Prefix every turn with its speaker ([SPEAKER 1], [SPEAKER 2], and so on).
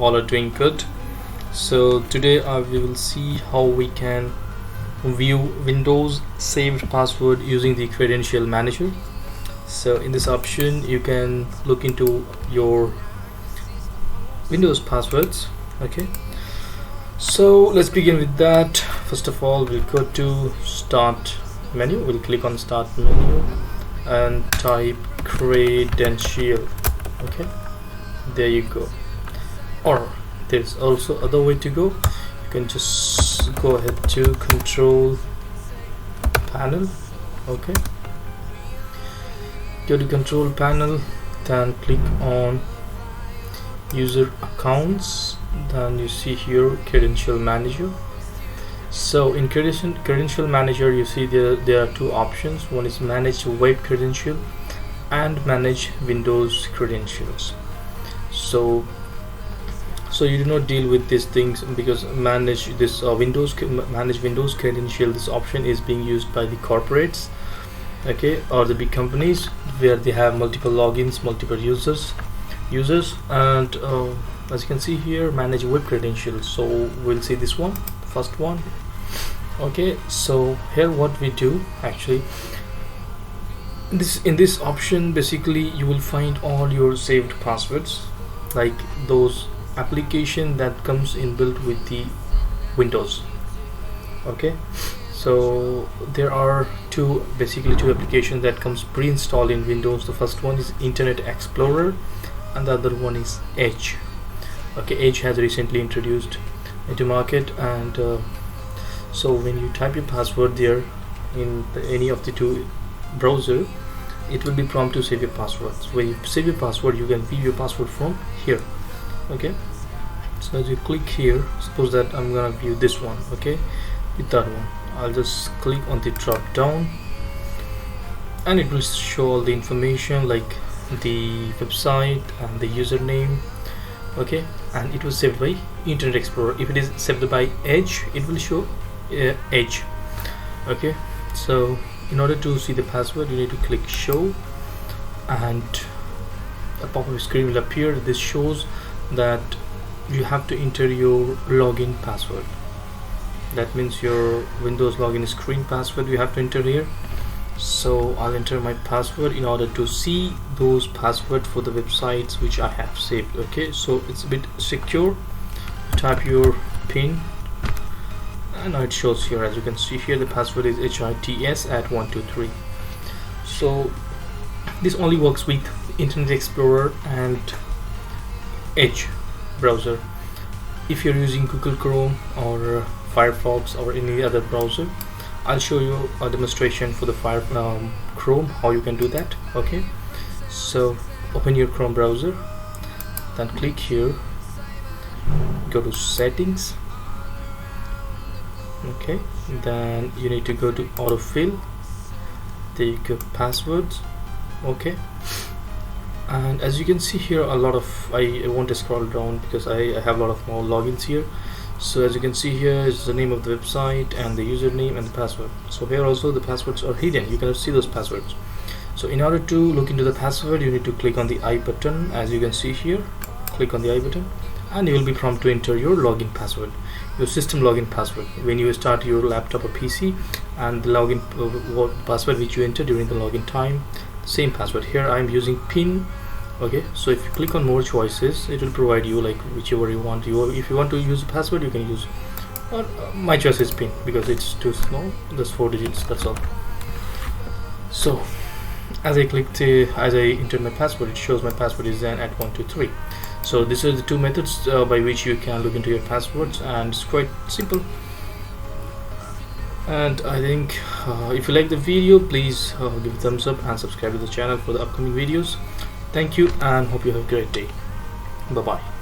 [SPEAKER 1] all are doing good. So today we will see how we can view Windows saved password using the Credential Manager. So in this option you can look into your Windows passwords. Okay, so let's begin with that. First of all, we'll go to Start menu. We'll click on Start menu and type Credential. Okay, there you go. Or there's also other way to go. You can just go ahead to Control Panel. Okay, go to Control Panel, then click on User Accounts, then you see here Credential Manager. So in Credential Manager, you see there are two options. One is Manage Web Credential and Manage Windows Credentials. So you do not deal with these things because manage Windows Credential, this option is being used by the corporates, okay, or the big companies where they have multiple logins, multiple users, and as you can see here, Manage Web Credentials. So we'll see this one, first one. Okay, so here what we do actually, in this option, basically you will find all your saved passwords, like those application that comes inbuilt with the Windows. Okay, so there are basically two applications that comes pre-installed in Windows. The first one is Internet Explorer and the other one is Edge. Okay, Edge has recently introduced into market, and so when you type your password there in any of the two browser, it will be prompt to save your passwords. When you save your password, you can view your password from here. Okay, so as you click here, suppose that I'm gonna view this one. Okay, with that one, I'll just click on the drop down and it will show all the information like the website and the username. Okay, and it was saved by Internet Explorer. If it is saved by Edge, it will show Edge. Okay, so in order to see the password, you need to click show and a pop-up screen will appear. This shows that you have to enter your login password. That means your Windows login screen password you have to enter here. So I'll enter my password in order to see those passwords for the websites which I have saved. Okay, so it's a bit secure. Type your PIN and now it shows here. As you can see here, the password is HITS@123. So this only works with Internet Explorer and Edge browser. If you're using Google Chrome or Firefox or any other browser, I'll show you a demonstration for the Chrome, how you can do that. Okay, so open your Chrome browser, then click here, go to settings. Okay, then you need to go to autofill. There you go, passwords. Okay, and as you can see here, a lot of I won't scroll down because I have a lot of more logins here. So as you can see here is the name of the website and the username and the password. So here also the passwords are hidden, you cannot see those passwords. So in order to look into the password, you need to click on the I button. As you can see here, click on the I button and you will be prompted to enter your login password, your system login password when you start your laptop or PC, and the login password which you enter during the login time, same password. Here I am using PIN. Okay, so if you click on more choices, it will provide you like whichever you want. If you want to use a password, you can use, or my choice is PIN because it's too small, just 4 digits, that's all. So as I entered my password, it shows my password is Zan@123. So these are the two methods by which you can look into your passwords, and it's quite simple. And I think if you like the video, please give a thumbs up and subscribe to the channel for the upcoming videos. Thank you and hope you have a great day. Bye bye.